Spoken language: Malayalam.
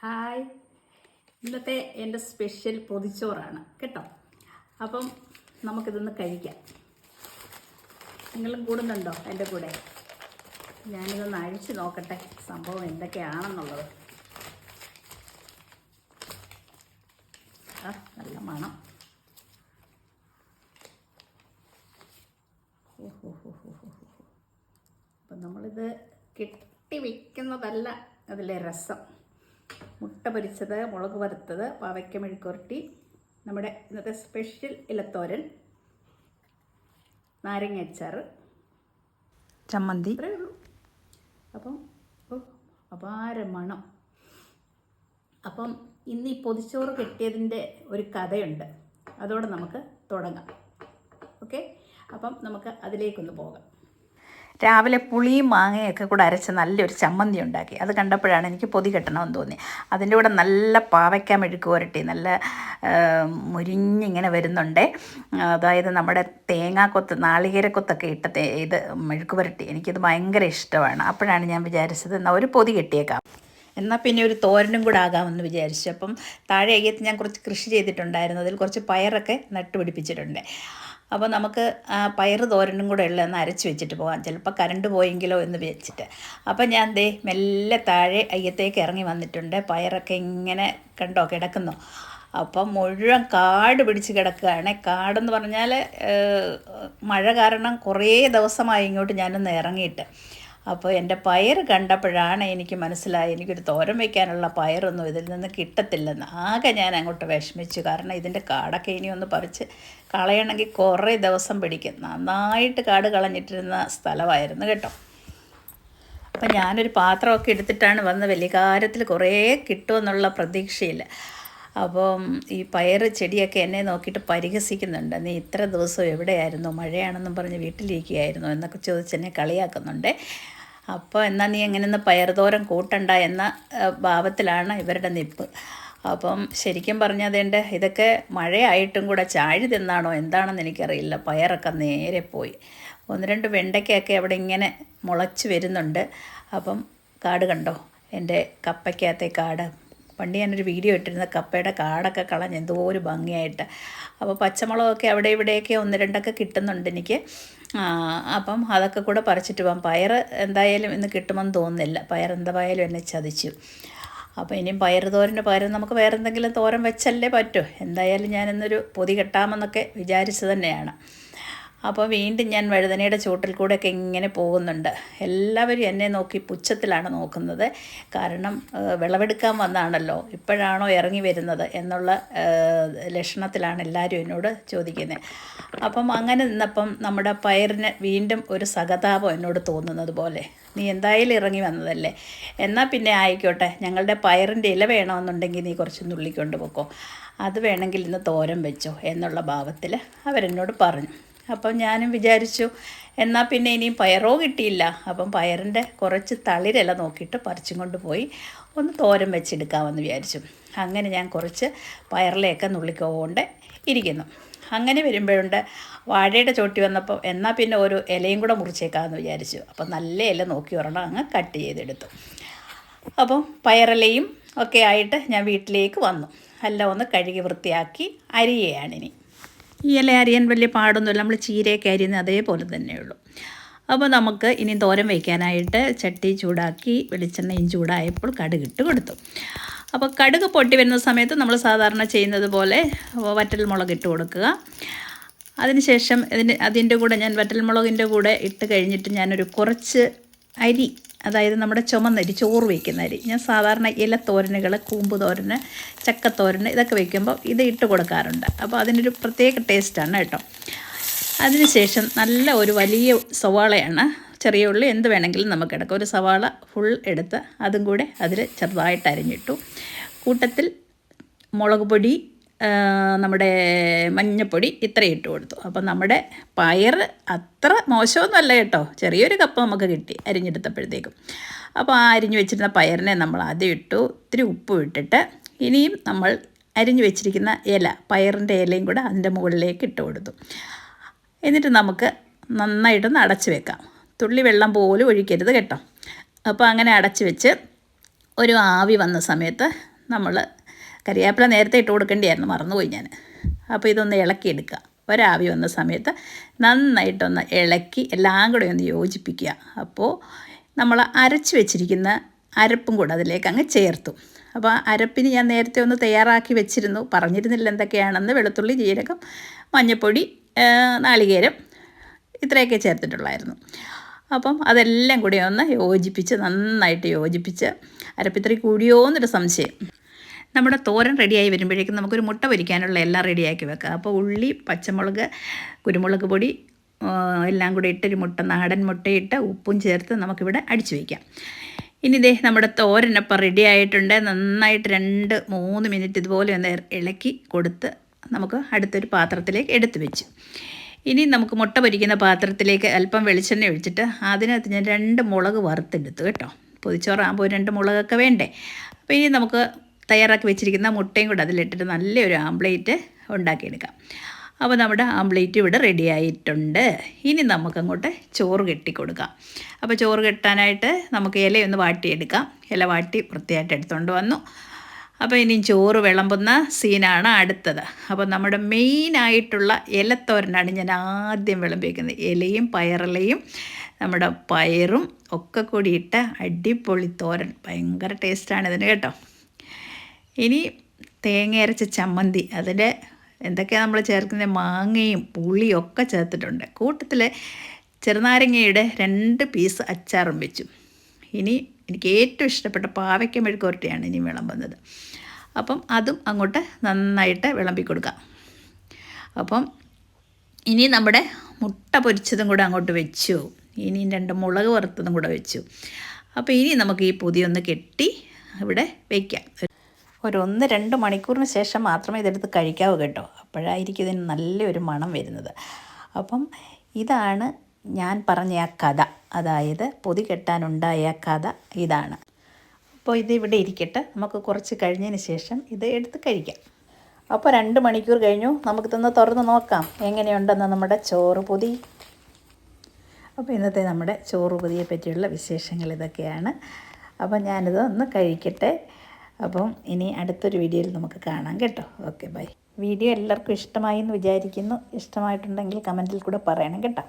ഹായ്, ഇന്നത്തെ എൻ്റെ സ്പെഷ്യൽ പൊതിച്ചോറാണ് കേട്ടോ. അപ്പം നമുക്കിതൊന്ന് കഴിക്കാം. നിങ്ങളും കൂടുന്നുണ്ടോ എൻ്റെ കൂടെ? ഞാനിതൊന്ന് അഴിച്ച് നോക്കട്ടെ സംഭവം എന്തൊക്കെയാണെന്നുള്ളത്. നല്ല മണം. അപ്പം നമ്മളിത് കെട്ടി വയ്ക്കുന്നതല്ല അതിലെ രസം. മുട്ട പൊരിച്ചത്, മുളക് വറുത്തത്, പാവയ്ക്ക മെഴുക്കുവരട്ടി, നമ്മുടെ ഇന്നത്തെ സ്പെഷ്യൽ ഇലത്തോരൻ, നാരങ്ങ അച്ചാർ, ചമ്മന്തി, ഇത്രയേ ഉള്ളൂ. അപ്പം അപാര മണം. അപ്പം ഇന്ന് ഈ പൊതിച്ചോറ് കെട്ടിയതിൻ്റെ ഒരു കഥയുണ്ട്. അതോടെ നമുക്ക് തുടങ്ങാം. ഓക്കെ, അപ്പം നമുക്ക് അതിലേക്കൊന്ന് പോകാം. രാവിലെ പുളിയും മാങ്ങയൊക്കെ കൂടെ അരച്ച് നല്ലൊരു ചമ്മന്തി ഉണ്ടാക്കി. അത് കണ്ടപ്പോഴാണ് എനിക്ക് പൊതി കെട്ടണമെന്ന് തോന്നി. അതിൻ്റെ കൂടെ നല്ല പാവയ്ക്ക മെഴുക്ക് പുരട്ടി, നല്ല മുരിഞ്ഞിങ്ങനെ വരുന്നുണ്ട്. അതായത് നമ്മുടെ തേങ്ങാക്കൊത്ത്, നാളികേരക്കൊത്തൊക്കെ ഇട്ട ഇത് മെഴുക്ക് പുരട്ടി എനിക്കിത് ഭയങ്കര ഇഷ്ടമാണ്. അപ്പോഴാണ് ഞാൻ വിചാരിച്ചത് എന്നാൽ ഒരു പൊതി കെട്ടിയേക്കാം, എന്നാൽ പിന്നെ ഒരു തോരനും കൂടെ ആകാമെന്ന് വിചാരിച്ചു. അപ്പം താഴെ അയ്യത്ത് ഞാൻ കുറച്ച് കൃഷി ചെയ്തിട്ടുണ്ടായിരുന്നു. അതിൽ കുറച്ച് പയറൊക്കെ നട്ടുപിടിപ്പിച്ചിട്ടുണ്ട്. അപ്പോൾ നമുക്ക് പയർ തോരനും കൂടെ ഉള്ളതെന്ന് അരച്ച് വെച്ചിട്ട് പോകാം, ചിലപ്പോൾ കറണ്ട് പോയെങ്കിലോ എന്ന് വെച്ചിട്ട്. അപ്പോൾ ഞാൻ മെല്ലെ താഴെ അയ്യത്തേക്ക് ഇറങ്ങി വന്നിട്ടുണ്ട്. പയറൊക്കെ ഇങ്ങനെ കണ്ടോ കിടക്കുന്നു. അപ്പം മുഴുവൻ കാട് പിടിച്ച് കിടക്കുകയാണ്. കാടെന്ന് പറഞ്ഞാൽ മഴ കാരണം കുറേ ദിവസമായി ഇങ്ങോട്ട് ഞാനൊന്ന് ഇറങ്ങിയിട്ട്. അപ്പോൾ എൻ്റെ പയർ കണ്ടപ്പോഴാണ് എനിക്ക് മനസ്സിലായി എനിക്കൊരു തോരൻ വയ്ക്കാനുള്ള പയറൊന്നും ഇതിൽ നിന്ന് കിട്ടത്തില്ലെന്ന്. ആകെ ഞാൻ അങ്ങോട്ട് വിഷമിച്ചു. കാരണം ഇതിൻ്റെ കാടൊക്കെ ഇനി ഒന്ന് പറിച്ച് കളയണമെങ്കിൽ കുറേ ദിവസം പിടിക്കും. നന്നായിട്ട് കാട് കളഞ്ഞിട്ടിരുന്ന സ്ഥലമായിരുന്നു കേട്ടോ. അപ്പം ഞാനൊരു പാത്രമൊക്കെ എടുത്തിട്ടാണ് വന്ന് വലിയ കാര്യത്തിൽ കുറേ കിട്ടുമെന്നുള്ള പ്രതീക്ഷയില്ല. അപ്പം ഈ പയർ ചെടിയൊക്കെ എന്നെ നോക്കിയിട്ട് പരിഹസിക്കുന്നുണ്ട്. നീ ഇത്ര ദിവസം എവിടെയായിരുന്നു, മഴയാണെന്നും പറഞ്ഞ് വീട്ടിലിരിക്കുകയായിരുന്നു എന്നൊക്കെ ചോദിച്ച് എന്നെ കളിയാക്കുന്നുണ്ട്. അപ്പോൾ എന്നാൽ നീ എങ്ങനെയൊന്ന് പയർതോരൻ കൂട്ടണ്ട എന്ന ഭാവത്തിലാണ് ഇവരുടെ നിപ്പ്. അപ്പം ശരിക്കും പറഞ്ഞതേണ്ട ഇതൊക്കെ മഴയായിട്ടും കൂടെ ചാഴി തിന്നാണോ എന്താണെന്ന് എനിക്കറിയില്ല. പയറൊക്കെ നേരെ പോയി. 1-2 വെണ്ടയ്ക്കൊക്കെ അവിടെ ഇങ്ങനെ മുളച്ച് വരുന്നുണ്ട്. അപ്പം കാട് കണ്ടോ, എൻ്റെ കപ്പയ്ക്കകത്തെ കാട്. പണ്ട് ഞാനൊരു വീഡിയോ ഇട്ടിരുന്ന കപ്പയുടെ കാടൊക്കെ കളഞ്ഞ് എന്തോ ഒരു ഭംഗിയായിട്ട്. അപ്പോൾ പച്ചമുളകൊക്കെ അവിടെ ഇവിടെയൊക്കെ 1-2 കിട്ടുന്നുണ്ട് എനിക്ക്. അപ്പം അതൊക്കെ കൂടെ പറിച്ചിട്ട് പോകാം. പയർ എന്തായാലും ഇന്ന് കിട്ടുമെന്ന് തോന്നുന്നില്ല. പയർ എന്തായാലും എന്നെ ചതിച്ചു. അപ്പോൾ ഇനിയും പയർ തോരൻ്റെ പകരം നമുക്ക് വേറെ എന്തെങ്കിലും തോരൻ വെച്ചല്ലേ പറ്റൂ. എന്തായാലും ഞാനിന്നൊരു പൊതി കെട്ടാമെന്നൊക്കെ വിചാരിച്ചു തന്നെയാണ്. അപ്പോൾ വീണ്ടും ഞാൻ വഴുതനയുടെ ചുവട്ടിൽ കൂടെയൊക്കെ ഇങ്ങനെ പോകുന്നുണ്ട്. എല്ലാവരും എന്നെ നോക്കി പുച്ഛത്തിലാണ് നോക്കുന്നത്. കാരണം വിളവെടുക്കാൻ വന്നാണല്ലോ, ഇപ്പോഴാണോ ഇറങ്ങി വരുന്നത് എന്നുള്ള ലക്ഷണത്തിലാണ് എല്ലാവരും എന്നോട് ചോദിക്കുന്നത്. അപ്പം അങ്ങനെ നിന്നപ്പം നമ്മുടെ പയറിന് വീണ്ടും ഒരു സഹതാപം എന്നോട് തോന്നുന്നത് പോലെ, നീ എന്തായാലും ഇറങ്ങി വന്നതല്ലേ, എന്നാൽ പിന്നെ ആയിക്കോട്ടെ, ഞങ്ങളുടെ പയറിൻ്റെ ഇല വേണമെന്നുണ്ടെങ്കിൽ നീ കുറച്ച് നുള്ളിക്കൊണ്ട് പോക്കോ, അത് വേണമെങ്കിൽ ഇന്ന് തോരൻ വെച്ചോ എന്നുള്ള ഭാവത്തിൽ അവരെന്നോട് പറഞ്ഞു. അപ്പം ഞാനും വിചാരിച്ചു എന്നാൽ പിന്നെ ഇനിയും പയറോ കിട്ടിയില്ല. അപ്പം പയറിൻ്റെ കുറച്ച് തളിരില നോക്കിയിട്ട് പറിച്ചും കൊണ്ട് പോയി ഒന്ന് തോരൻ വെച്ചെടുക്കാമെന്ന് വിചാരിച്ചു. അങ്ങനെ ഞാൻ കുറച്ച് പയറിലയൊക്കെ നുള്ളിക്കൊണ്ട് ഇരിക്കുന്നു. അങ്ങനെ വരുമ്പോഴുണ്ട് വാഴയുടെ ചോട്ടി വന്നപ്പോൾ എന്നാൽ പിന്നെ ഒരു ഇലയും കൂടെ മുറിച്ചേക്കാമെന്ന് വിചാരിച്ചു. അപ്പം നല്ല ഇല നോക്കി ഒരെണ്ണം അങ്ങ് കട്ട് ചെയ്തെടുത്തു. അപ്പം പയറിലയും ഒക്കെ ആയിട്ട് ഞാൻ വീട്ടിലേക്ക് വന്നു. എല്ലാം ഒന്ന് കഴുകി വൃത്തിയാക്കി അരിയുകയാണിനി. ഈ ഇല അരിയാൻ വലിയ പാടൊന്നുമില്ല, നമ്മൾ ചീരയൊക്കെ അരിയുന്നത് അതേപോലെ തന്നെയുള്ളൂ. അപ്പോൾ നമുക്ക് ഇനി തോരൻ വയ്ക്കാനായിട്ട് ചട്ടി ചൂടാക്കി വെളിച്ചെണ്ണയും ചൂടായപ്പോൾ കടുകിട്ട് കൊടുത്തു. അപ്പോൾ കടുക് പൊട്ടി വരുന്ന സമയത്ത് നമ്മൾ സാധാരണ ചെയ്യുന്നത് പോലെ വറ്റൽമുളക് ഇട്ട് കൊടുക്കുക. അതിനുശേഷം അതിൻ്റെ കൂടെ ഞാൻ വറ്റൽമുളകിൻ്റെ കൂടെ ഇട്ട് കഴിഞ്ഞിട്ട് ഞാനൊരു കുറച്ച് അരി, അതായത് നമ്മുടെ ചുമന്നരി, ചോറ് വയ്ക്കുന്ന അരി, ഞാൻ സാധാരണ ഇലത്തോരനുകൾ, കൂമ്പ് തോരന്, ചക്കത്തോരന് ഇതൊക്കെ വയ്ക്കുമ്പോൾ ഇത് ഇട്ട് കൊടുക്കാറുണ്ട്. അപ്പോൾ അതിനൊരു പ്രത്യേക ടേസ്റ്റാണ് കേട്ടോ. അതിനുശേഷം നല്ല ഒരു വലിയ സവാളയാണ്, ചെറിയ ഉള്ളി എന്ത് വേണമെങ്കിലും നമുക്ക് എടുക്കാം, ഒരു സവാള ഫുൾ എടുത്ത് അതും കൂടെ അതിൽ ചെറുതായിട്ട് അരിഞ്ഞിട്ടു. കൂട്ടത്തിൽ മുളക് പൊടി, നമ്മുടെ മഞ്ഞൾപ്പൊടി ഇത്രയും ഇട്ട് കൊടുത്തു. അപ്പം നമ്മുടെ പയർ അത്ര മോശമൊന്നുമല്ല കേട്ടോ, ചെറിയൊരു കപ്പ് നമുക്ക് കിട്ടി അരിഞ്ഞെടുത്തപ്പോഴത്തേക്കും. അപ്പോൾ ആ അരിഞ്ഞു വെച്ചിരുന്ന പയറിനെ നമ്മൾ ആദ്യം ഇട്ടു, ഇത്തിരി ഉപ്പും ഇട്ടിട്ട് ഇനിയും നമ്മൾ അരിഞ്ഞു വെച്ചിരിക്കുന്ന ഇല, പയറിൻ്റെ ഇലയും കൂടെ അതിൻ്റെ മുകളിലേക്ക് ഇട്ട് കൊടുത്തു. എന്നിട്ട് നമുക്ക് നന്നായിട്ടൊന്ന് അടച്ച് വെക്കാം. തുള്ളി വെള്ളം പോലും ഒഴിക്കരുത് കേട്ടോ. അപ്പോൾ അങ്ങനെ അടച്ച് വെച്ച് ഒരു ആവി വന്ന സമയത്ത് നമ്മൾ കരിവേപ്പില നേരത്തെ ഇട്ട് കൊടുക്കേണ്ടിയായിരുന്നു, മറന്നുപോയി ഞാൻ. അപ്പോൾ ഇതൊന്ന് ഇളക്കിയെടുക്കുക. ഒരാവി വന്ന സമയത്ത് നന്നായിട്ടൊന്ന് ഇളക്കി എല്ലാം കൂടെ ഒന്ന് യോജിപ്പിക്കുക. അപ്പോൾ നമ്മൾ അരച്ച് വെച്ചിരിക്കുന്ന അരപ്പും കൂടെ അതിലേക്ക് അങ്ങ് ചേർത്തു. അപ്പോൾ അരപ്പിന് ഞാൻ നേരത്തെ ഒന്ന് തയ്യാറാക്കി വെച്ചിരുന്നു, പറഞ്ഞിരുന്നില്ല എന്തൊക്കെയാണെന്ന്. വെളുത്തുള്ളി, ജീരകം, മഞ്ഞൾപ്പൊടി, നാളികേരം, ഇത്രയൊക്കെ ചേർത്തിട്ടുള്ളായിരുന്നു. അപ്പം അതെല്ലാം കൂടി ഒന്ന് യോജിപ്പിച്ച്, നന്നായിട്ട് യോജിപ്പിച്ച്, അരപ്പിത്രി കൂടിയോ എന്നൊരു സംശയം. നമ്മുടെ തോരൻ റെഡിയായി വരുമ്പോഴേക്കും നമുക്കൊരു മുട്ട പൊരിക്കാനുള്ള എല്ലാം റെഡിയാക്കി വെക്കാം. അപ്പോൾ ഉള്ളി, പച്ചമുളക്, കുരുമുളക് പൊടി എല്ലാം കൂടി ഇട്ടൊരു മുട്ട, നാടൻ മുട്ടയിട്ട് ഉപ്പും ചേർത്ത് നമുക്കിവിടെ അടിച്ചു വയ്ക്കാം. ഇനി ഇതേ നമ്മുടെ തോരനപ്പം റെഡി ആയിട്ടുണ്ട്. നന്നായിട്ട് 2-3 മിനിറ്റ് ഇതുപോലെ ഒന്ന് ഇളക്കി കൊടുത്ത് നമുക്ക് അടുത്തൊരു പാത്രത്തിലേക്ക് എടുത്തു വെച്ചു. ഇനി നമുക്ക് മുട്ട പൊരിക്കുന്ന പാത്രത്തിലേക്ക് അല്പം വെളിച്ചെണ്ണ ഒഴിച്ചിട്ട് അതിനകത്ത് ഞാൻ 2 മുളക് വറുത്തെടുത്തു കേട്ടോ. പൊതിച്ചോറാകുമ്പോൾ 2 മുളകൊക്കെ വേണ്ടേ. അപ്പോൾ ഇനി നമുക്ക് തയ്യാറാക്കി വെച്ചിരിക്കുന്ന മുട്ടയും കൂടെ അതിലിട്ടിട്ട് നല്ലൊരു ആംപ്ലേറ്റ് ഉണ്ടാക്കിയെടുക്കാം. അപ്പോൾ നമ്മുടെ ആംപ്ലേറ്റ് ഇവിടെ റെഡി ആയിട്ടുണ്ട്. ഇനി നമുക്കങ്ങോട്ട് ചോറ് കെട്ടിക്കൊടുക്കാം. അപ്പോൾ ചോറ് കെട്ടാനായിട്ട് നമുക്ക് ഇലയൊന്ന് വാട്ടിയെടുക്കാം. ഇല വാട്ടി വൃത്തിയായിട്ട് എടുത്തുകൊണ്ട് വന്നു. അപ്പോൾ ഇനി ചോറ് വിളമ്പുന്ന സീനാണ് അടുത്തത്. അപ്പോൾ നമ്മുടെ മെയിനായിട്ടുള്ള ഇലത്തോരനാണ് ഞാൻ ആദ്യം വിളമ്പി വയ്ക്കുന്നത്. ഇലയും പയറിലയും നമ്മുടെ പയറും ഒക്കെ കൂടിയിട്ട് അടിപൊളി തോരൻ. ഭയങ്കര ടേസ്റ്റാണ് ഇതിന് കേട്ടോ. ഇനി തേങ്ങ അരച്ച ചമ്മന്തി, അതിൻ്റെ എന്തൊക്കെയാണ് നമ്മൾ ചേർക്കുന്നത്, മാങ്ങയും പുളിയും ഒക്കെ ചേർത്തിട്ടുണ്ട്. കൂട്ടത്തിൽ ചെറുനാരങ്ങയുടെ 2 പീസ് അച്ചാറും വെച്ചു. ഇനി എനിക്ക് ഏറ്റവും ഇഷ്ടപ്പെട്ട പാവയ്ക്ക മെഴുക്കുവരട്ടിയാണ് ഇനി വിളമ്പുന്നത്. അപ്പം അതും അങ്ങോട്ട് നന്നായിട്ട് വിളമ്പി കൊടുക്കാം. അപ്പം ഇനി നമ്മുടെ മുട്ട പൊരിച്ചതും കൂടെ അങ്ങോട്ട് വെച്ചു. ഇനി 2 മുളക് വറുത്തതും കൂടെ വെച്ചു. അപ്പോൾ ഇനി നമുക്ക് ഈ പൊതിയൊന്ന് കെട്ടി ഇവിടെ വയ്ക്കാം. ഒരു 1-2 മണിക്കൂറിന് ശേഷം മാത്രമേ ഇതെടുത്ത് കഴിക്കാവൂ കേട്ടോ. അപ്പോഴായിരിക്കും ഇതിന് നല്ലൊരു മണം വരുന്നത്. അപ്പം ഇതാണ് ഞാൻ പറഞ്ഞ ആ കഥ, അതായത് പൊതി കെട്ടാനുണ്ടായ കഥ ഇതാണ്. അപ്പോൾ ഇതിവിടെ ഇരിക്കട്ടെ, നമുക്ക് കുറച്ച് കഴിഞ്ഞതിന് ശേഷം ഇത് എടുത്ത് കഴിക്കാം. അപ്പോൾ 2 മണിക്കൂർ കഴിഞ്ഞു. നമുക്കിതൊന്ന് തുറന്ന് നോക്കാം എങ്ങനെയുണ്ടെന്ന് നമ്മുടെ ചോറ് പൊതി. അപ്പോൾ ഇന്നത്തെ നമ്മുടെ ചോറ് പൊതിയെ പറ്റിയുള്ള വിശേഷങ്ങൾ ഇതൊക്കെയാണ്. അപ്പം ഞാനിത് ഒന്ന് കഴിക്കട്ടെ. അപ്പം ഇനി അടുത്തൊരു വീഡിയോയിൽ നമുക്ക് കാണാം കേട്ടോ. Okay, by. വീഡിയോ എല്ലാവർക്കും ഇഷ്ടമായി എന്ന് വിചാരിക്കുന്നു. ഇഷ്ടമായിട്ടുണ്ടെങ്കിൽ കമൻറ്റിൽ കൂടെ പറയണം കേട്ടോ.